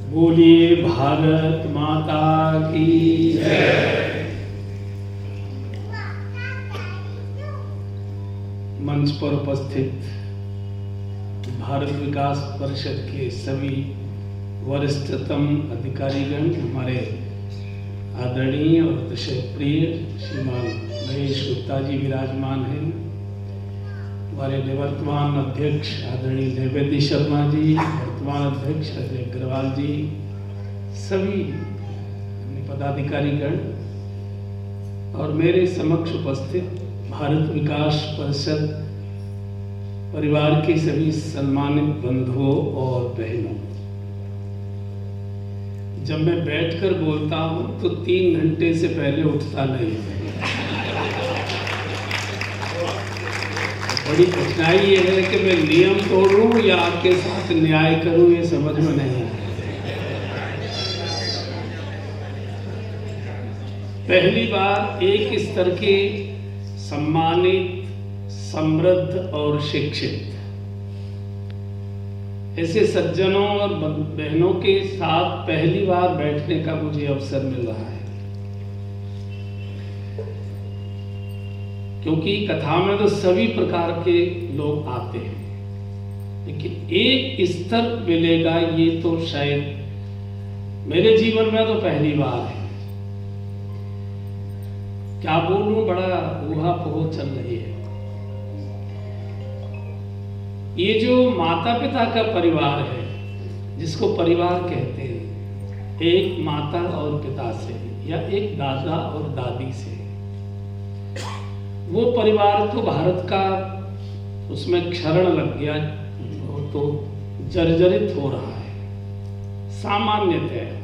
बोलिए भारत माता की जय। मंच पर उपस्थित भारत विकास परिषद के सभी वरिष्ठतम अधिकारीगण, हमारे आदरणीय और अतिशय प्रिय श्रीमान महेश गुप्ता जी विराजमान हैं, हमारे निवर्तमान अध्यक्ष आदरणीय नैवेद्य शर्मा जी, वर्तमान अध्यक्ष अजय अग्रवाल जी, सभी पदाधिकारीगण और मेरे समक्ष उपस्थित भारत विकास परिषद परिवार के सभी सम्मानित बंधुओं और बहनों। जब मैं बैठकर बोलता हूं तो 3 घंटे से पहले उठता नहीं। बड़ी कठिनाई ये है कि मैं नियम तोड़ूं या आपके साथ न्याय करूं, ये समझ में नहीं आता। पहली बार एक स्तर के सम्मानित, समृद्ध और शिक्षित ऐसे सज्जनों और बहनों के साथ पहली बार बैठने का मुझे अवसर मिल रहा है, क्योंकि कथा में तो सभी प्रकार के लोग आते हैं, लेकिन एक स्तर मिलेगा ये तो शायद मेरे जीवन में तो पहली बार है। क्या बोलूं, बड़ा ऊहा-पोह चल रही है। ये जो माता पिता का परिवार है, जिसको परिवार कहते हैं, एक माता और पिता से या एक दादा और दादी से, वो परिवार तो भारत का उसमें क्षरण लग गया, वो तो जर्जरित हो रहा है। सामान्यतः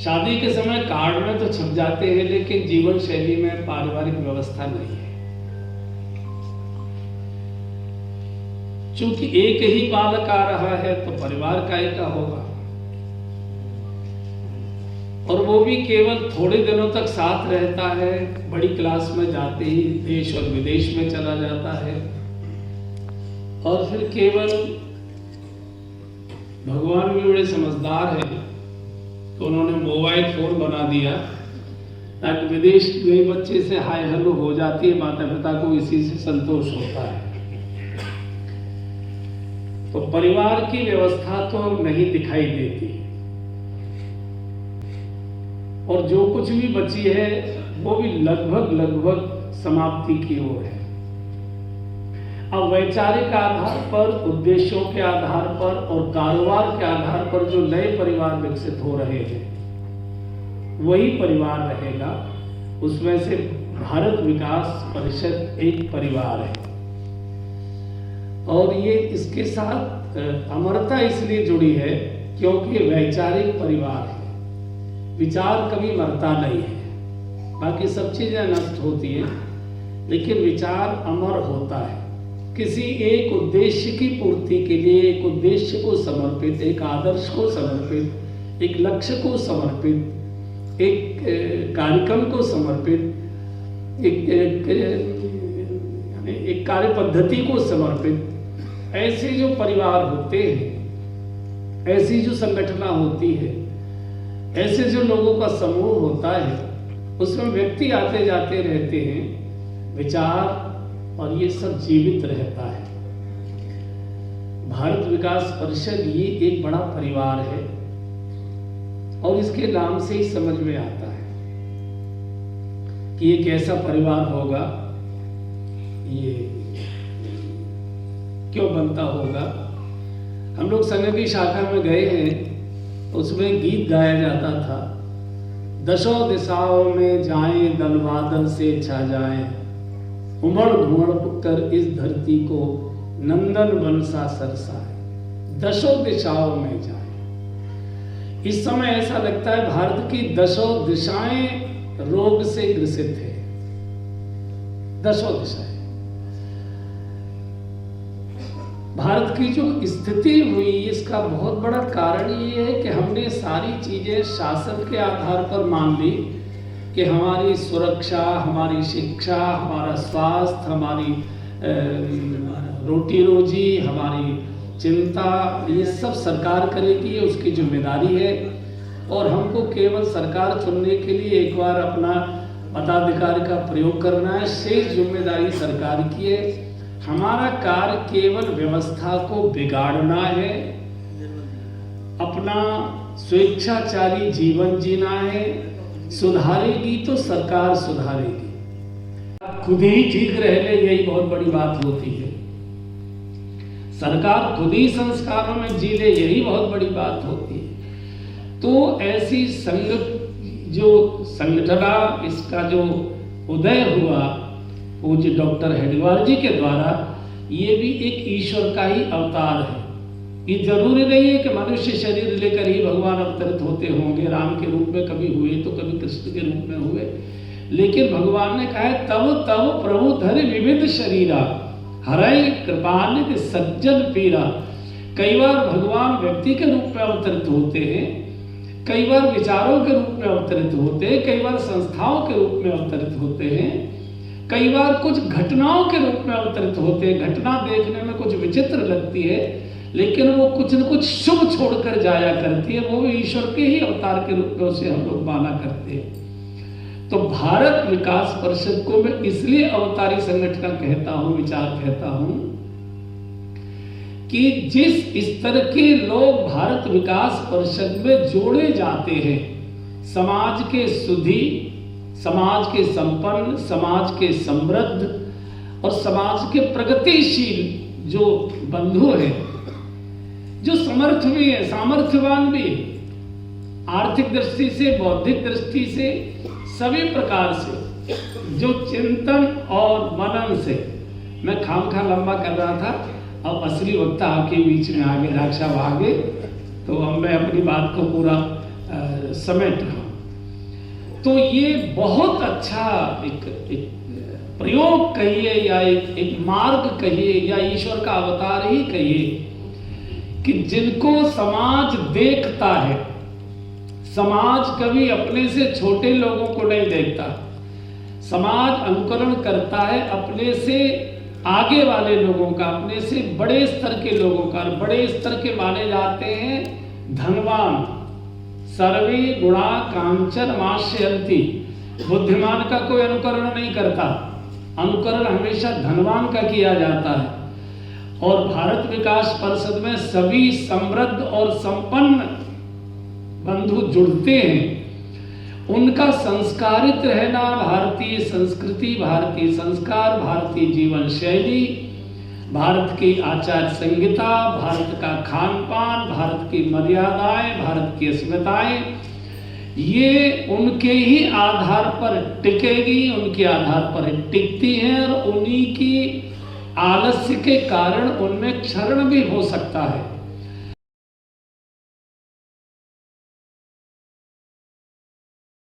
शादी के समय कार्ड में तो छप जाते हैं, लेकिन जीवन शैली में पारिवारिक व्यवस्था नहीं है। चूंकि एक ही बालक आ रहा है तो परिवार काय का होगा, और वो भी केवल थोड़े दिनों तक साथ रहता है, बड़ी क्लास में जाते ही देश और विदेश में चला जाता है, और फिर केवल भगवान भी बड़े समझदार हैं तो उन्होंने मोबाइल फोन बना दिया ताकि विदेश गए बच्चे से हाय हेलो हो जाती है, माता पिता को इसी से संतोष होता है। तो परिवार की व्यवस्था तो नहीं दिखाई देती, और जो कुछ भी बची है वो भी लगभग समाप्ति की ओर है। अब वैचारिक आधार पर, उद्देश्यों के आधार पर और कारोबार के आधार पर जो नए परिवार विकसित हो रहे हैं वही परिवार रहेगा। उसमें से भारत विकास परिषद एक परिवार है, और ये इसके साथ अमरता इसलिए जुड़ी है क्योंकि वैचारिक परिवार है। विचार कभी मरता नहीं है, बाकी सब चीजें नष्ट होती हैं, लेकिन विचार अमर होता है। किसी एक उद्देश्य की पूर्ति के लिए, एक उद्देश्य को समर्पित, एक आदर्श को समर्पित, एक लक्ष्य को समर्पित, एक कार्यक्रम को समर्पित, एक कार्य पद्धति को समर्पित ऐसे जो परिवार होते हैं, ऐसी जो संगठना होती है, ऐसे जो लोगों का समूह होता है, उसमें व्यक्ति आते जाते रहते हैं, विचार और ये सब जीवित रहता है। भारत विकास परिषद ये एक बड़ा परिवार है, और इसके नाम से ही समझ में आता है कि ये कैसा परिवार होगा, ये क्यों बनता होगा। हम लोग संघ की शाखा में गए हैं, उसमें गीत गाया जाता था, दशों दिशाओं में जाएं दल बादल से छा जाएं, उमड़ घुमड़ कर इस धरती को नंदन वन सा सरसाए, दशों दिशाओं में जाए। इस समय ऐसा लगता है भारत की दशों दिशाएं रोग से ग्रसित है, दशों दिशाएं। भारत की जो स्थिति हुई, इसका बहुत बड़ा कारण ये है कि हमने सारी चीजें शासन के आधार पर मान ली कि हमारी सुरक्षा, हमारी शिक्षा, हमारा स्वास्थ्य, हमारी रोटी रोजी, हमारी चिंता, ये सब सरकार करेगी, ये उसकी जिम्मेदारी है। और हमको केवल सरकार चुनने के लिए एक बार अपना मताधिकार का प्रयोग करना है, शेष जिम्मेदारी सरकार की है। हमारा कार्य केवल व्यवस्था को बिगाड़ना है, अपना स्वेच्छाचारी जीवन जीना है। सुधारेगी तो सरकार सुधारेगी, खुद ही ठीक रह ले, यही बहुत बड़ी बात होती है। सरकार खुद ही संस्कारों में जी ले, यही बहुत बड़ी बात होती है। तो ऐसी संगठना, इसका जो उदय हुआ पूज्य डॉक्टर हेडगेवार जी के द्वारा, ये भी एक ईश्वर का ही अवतार है। ये जरूरी नहीं है कि मनुष्य शरीर लेकर ही भगवान अवतरित होते होंगे। राम के रूप में कभी हुए तो कभी कृष्ण के रूप में हुए, लेकिन भगवान ने कहा है तब तब प्रभु धरि विविध शरीरा, हरय कृपानिधि सज्जन पीरा। कई बार भगवान व्यक्ति के रूप में अवतरित होते हैं, कई बार विचारों के रूप में अवतरित होते हैं, कई बार संस्थाओं के रूप में अवतरित होते हैं, कई बार कुछ घटनाओं के रूप में अवतरित होते हैं। घटना देखने में कुछ विचित्र लगती है, लेकिन वो कुछ न कुछ शुभ छोड़कर जाया करती है। वो भी ईश्वर के ही अवतार के रूप में उसे हम लोग माना करते हैं। तो भारत विकास परिषद को मैं इसलिए अवतारी संगठन कहता हूं, विचार कहता हूं कि जिस स्तर के लोग भारत विकास परिषद में जोड़े जाते हैं, समाज के सुधी, समाज के संपन्न, समाज के समृद्ध और समाज के प्रगतिशील जो बंधु हैं, जो समर्थ भी है, सामर्थ्यवान भी, आर्थिक दृष्टि से, बौद्धिक दृष्टि से, सभी प्रकार से, जो चिंतन और मनन से, मैं खामखा लंबा कर रहा था, अब असली वक्ता आपके बीच में आगे, राक्षा आगे, तो अब मैं अपनी बात को पूरा समेट रहा हूं। तो ये बहुत अच्छा एक प्रयोग कहिए या एक मार्ग कहिए या ईश्वर का अवतार ही कहिए कि जिनको समाज देखता है, समाज कभी अपने से छोटे लोगों को नहीं देखता, समाज अनुकरण करता है अपने से आगे वाले लोगों का, अपने से बड़े स्तर के लोगों का। बड़े स्तर के माने जाते हैं धनवान, सर्वे गुणा कांचन मास्यन्ति। बुद्धिमान का कोई अनुकरण नहीं करता, अनुकरण हमेशा धनवान का किया जाता है। और भारत विकास परिषद में सभी समृद्ध और संपन्न बंधु जुड़ते हैं। उनका संस्कारित रहना, भारतीय संस्कृति, भारतीय संस्कार, भारतीय जीवन शैली, भारत की आचार संहिता, भारत का खान पान, भारत की मर्यादाएं, भारत की अस्मिताएं, ये उनके ही आधार पर टिकेगी, उनके आधार पर टिकती हैं। और उन्हीं की आलस्य के कारण उनमें क्षरण भी हो सकता है।